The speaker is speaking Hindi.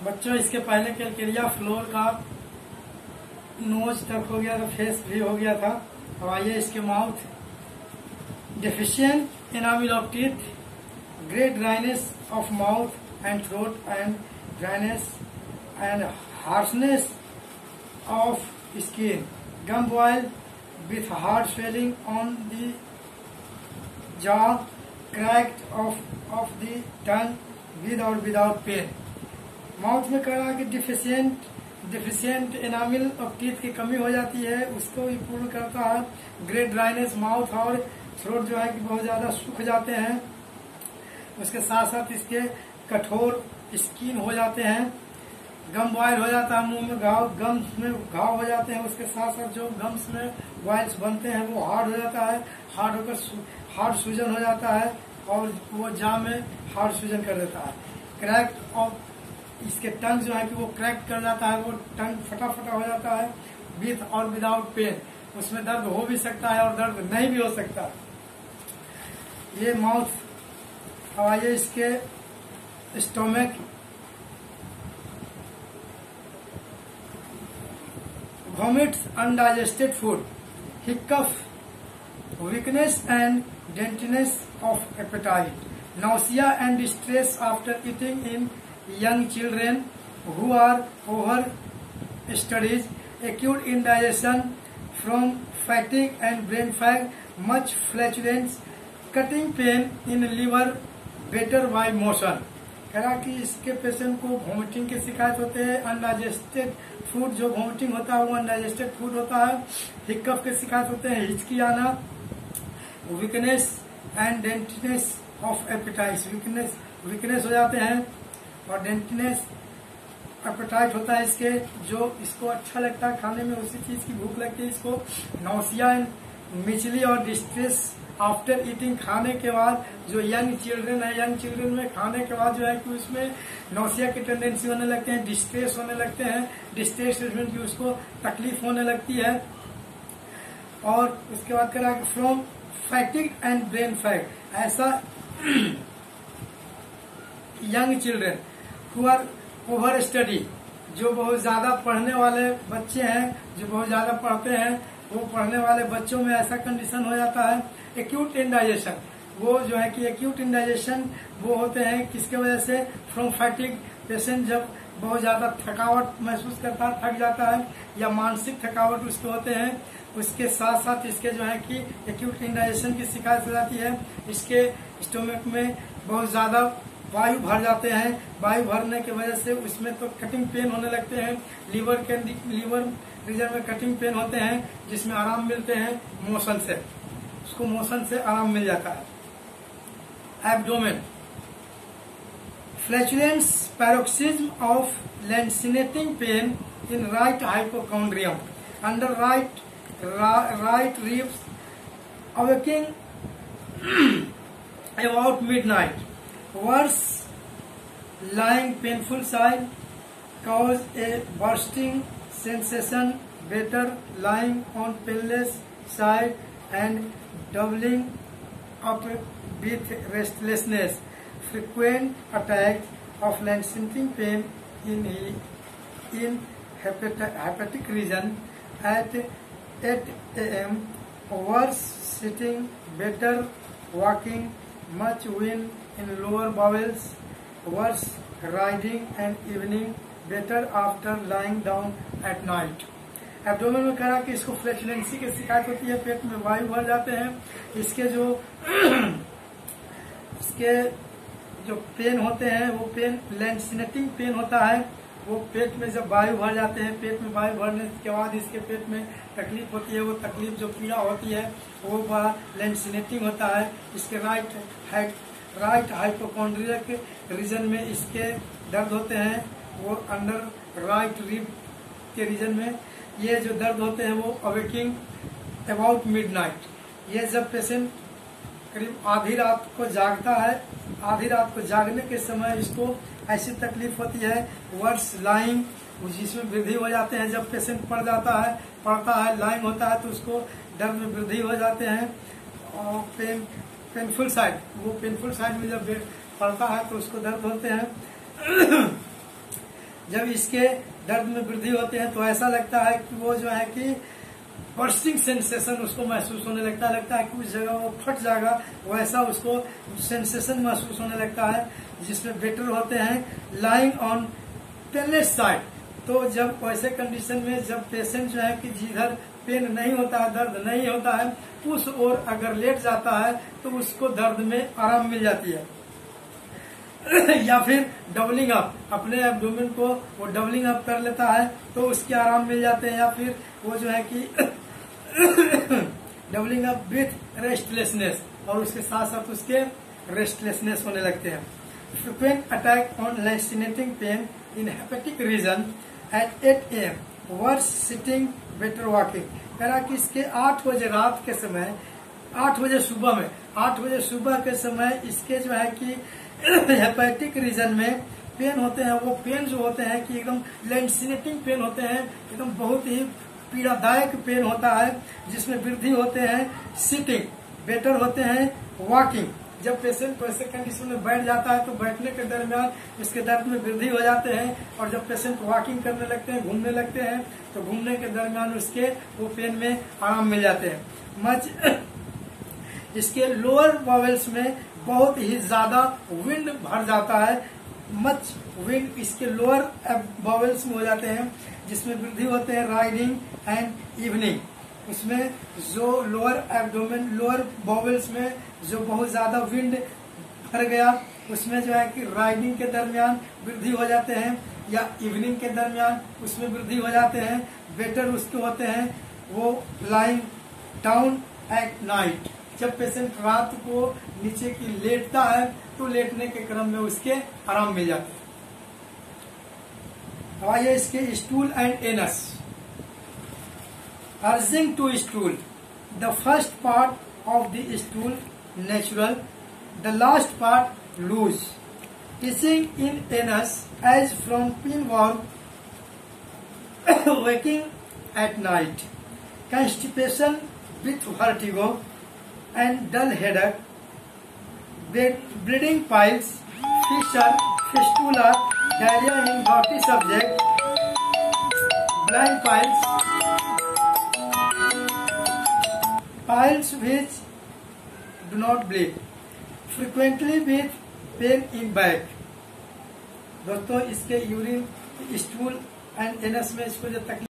बच्चों इसके पहले कैलकेरिया फ्लोर का नोज तक हो गया था, फेस भी हो गया था। अब आइए इसके mouth. Deficient enamel of teeth, great dryness of mouth and throat and dryness and harshness of skin, gum boil with hard swelling on the jaw, cracked of the tongue with or without pain। Mouth में कह रहा कि डिफिशियंट एनामिल ऑफ टीथ की कमी हो जाती है, उसको भी पूर्ण करता है। ग्रेट ड्राइनेस, माउथ और थ्रोट जो है कि बहुत ज्यादा सूख जाते हैं। उसके साथ साथ इसके कठोर स्किन हो जाते हैं। गम बॉयल हो जाता है, मुंह में घाव, गम्स में घाव हो जाते हैं। उसके साथ साथ जो गम्स में बॉयल्स बनते हैं वो हार्ड हो जाता है, हार्ड होकर हार्ड सूजन हो जाता है और वो जाम में हार्ड सूजन कर देता है। क्रैक और इसके टंग जो है कि वो क्रैक कर जाता है, वो टंग फटा फटा हो जाता है। विथ और विदाउट पेन, उसमें दर्द हो भी सकता है और दर्द नहीं भी हो सकता। ये माउथ। आइए इसके stomach. vomits, undigested food, hiccup, weakness and dampness of appetite, nausea and distress after eating in young children who are overstudied, acute indigestion from fatigue and brain fog, much flatulence, cutting pain in liver, better by motion। कह रहा कि इसके पेशेंट को वॉमिटिंग की शिकायत होते हैं। अनडाइजेस्टेड फूड, जो वॉमिटिंग होता है वो अनडाइजेस्टेड फूड होता है। हिक्कफ की शिकायत होते हैं, हिचकी आना। Weakness and deadness of appetite, weakness हो जाते हैं और डेंटनेस एपेटाइट होता है इसके, जो इसको अच्छा लगता है खाने में उसी चीज की भूख लगती है इसको। नौसिया एंड मिचली और डिस्ट्रेस आफ्टर ईटिंग, खाने के बाद। जो यंग चिल्ड्रन है, यंग चिल्ड्रन में खाने के बाद जो है कि उसमें नौसिया की टेंडेंसी होने लगते हैं, डिस्ट्रेस होने लगते हैं। डिस्ट्रेस में कि उसको तकलीफ होने लगती है। और उसके बाद कह रहा है from fatigue and brain fag, ऐसा young children who are over study, जो बहुत ज्यादा पढ़ने वाले बच्चे हैं, जो बहुत ज्यादा पढ़ते हैं, वो पढ़ने वाले बच्चों में ऐसा कंडीशन हो जाता है। एक्यूट इंडाइजेशन, वो जो है कि एक्यूट इंडाइजेशन वो होते हैं किसके वजह से? फ्रॉम फैटिग, पेशेंट जब बहुत ज्यादा थकावट महसूस करता है, थक जाता है, या मानसिक थकावट उसके होते हैं। उसके साथ साथ इसके जो है कि एक्यूट इंडाइजेशन की शिकायत हो जाती है। इसके स्टोमक में बहुत ज्यादा वायु भर जाते हैं। वायु भरने की वजह से उसमें तो कटिंग पेन होने लगते हैं। लीवर रीजन में कटिंग पेन होते हैं, जिसमें आराम मिलते हैं मोशन से, उसको मोशन से आराम मिल जाता है। Abdomen, flatulence, paroxysm of lancinating pain in right hypochondrium under right ribs, awaking about midnight, worse lying painful side, cause a bursting sensation, better lying on painless side, and doubling up with restlessness, frequent attack of lancinating pain in hepatic region at 8 a.m., worse sitting, better walking, much wind in lower bowels, worse riding and evening, better after lying down at night। Abdomen में कहा कि इसको फ्लैचुलेंसी की शिकायत होती है, पेट में वायु भर जाते हैं। इसके जो पेन होते हैं वो पेन लैंसिनेटिंग पेन होता है। वो पेट में जब वायु भर जाते हैं, पेट में वायु भरने के बाद इसके पेट में तकलीफ होती है। वो तकलीफ जो पीड़ा होती है वो लैंसिनेटिंग होता है। इसके राइट हाइपोकॉन्ड्रियक रीजन में इसके दर्द होते हैं, वो अंडर राइट रिब के रीजन में ये जो दर्द होते हैं वो अवेकिंग अबाउट मिडनाइट। ये जब पेशेंट करीब आधी रात को जागता है, आधी रात को जागने के समय इसको ऐसी तकलीफ होती है। वर्स लाइंग, जिसमें वृद्धि हो जाते हैं। जब पेशेंट पड़ता है लाइंग होता है तो उसको दर्द में वृद्धि हो जाते हैं। और पेनफुल साइड, वो पेनफुल साइड में जब पड़ता है तो उसको दर्द होते हैं। जब इसके दर्द में वृद्धि होते हैं तो ऐसा लगता है कि वो जो है कि बर्स्टिंग सेंसेशन उसको महसूस होने लगता है कि उस जगह वो फट जाएगा, वैसा उसको सेंसेशन महसूस होने लगता है। जिसमें बेटर होते हैं लाइंग ऑन पेनलेस साइड। तो जब वैसे कंडीशन में जब पेशेंट जो है कि जिधर पेन नहीं होता है, दर्द नहीं होता है, उस ओर अगर लेट जाता है तो उसको दर्द में आराम मिल जाती है। या फिर डबलिंग अप, अपने एब्डोमेन को वो डबलिंग अप कर लेता है तो उसके आराम मिल जाते हैं। या फिर वो जो है कि डबलिंग अप विथ रेस्टलेसनेस, और उसके साथ साथ उसके रेस्टलेसनेस होने लगते हैं। Frequent attack on lancinating pain in hepatic region at 8 AM, worse sitting better walking. कहा कि इसके 8 बजे रात के समय, 8 बजे सुबह में, 8 बजे सुबह के समय इसके जो है कि हेपेटिक रीजन में पेन होते हैं। वो पेन जो होते हैं कि एकदम लैसिनेटिंग पेन होते हैं, एकदम बहुत ही पीड़ादायक पेन होता है, जिसमें वृद्धि होते हैं सिटिंग, बेटर होते हैं वॉकिंग। जब पेशेंट वैसे कंडीशन में बैठ जाता है तो बैठने के दरमियान इसके दर्द में वृद्धि हो जाते हैं, और जब पेशेंट वॉकिंग करने लगते हैं, घूमने लगते हैं, तो घूमने के दरमियान उसके वो पेन में आराम मिल जाते हैं। मच इसके लोअर बॉवेल्स में बहुत ही ज्यादा विंड भर जाता है। मच विंड इसके लोअर बॉवेल्स में हो जाते हैं, जिसमें वृद्धि होते हैं राइडिंग एंड इवनिंग। उसमें जो लोअर एब्डोमेन, लोअर बॉवेल्स में जो बहुत ज्यादा विंड भर गया, उसमें जो है कि राइडिंग के दरमियान वृद्धि हो जाते हैं, या इवनिंग के दरमियान उसमें वृद्धि हो जाते हैं। बेटर उसके होते हैं वो लाइंग डाउन एट नाइट। जब पेशेंट रात को नीचे की लेटता है तो लेटने के क्रम में उसके आराम मिल जाते हैं। अब आइए इसके stool and anus. Urging to stool, the first part of the stool natural, the last part loose. Itching in anus as from pinworm, waking at night, constipation with vertigo and dull headache, bleeding piles, fissure, fistula, diarrhea in gouty subject, blind piles, piles which do not bleed, frequently with pain in back। दोस्तों इसके यूरिन, स्टूल एंड एनस में इसको जो तकलीफ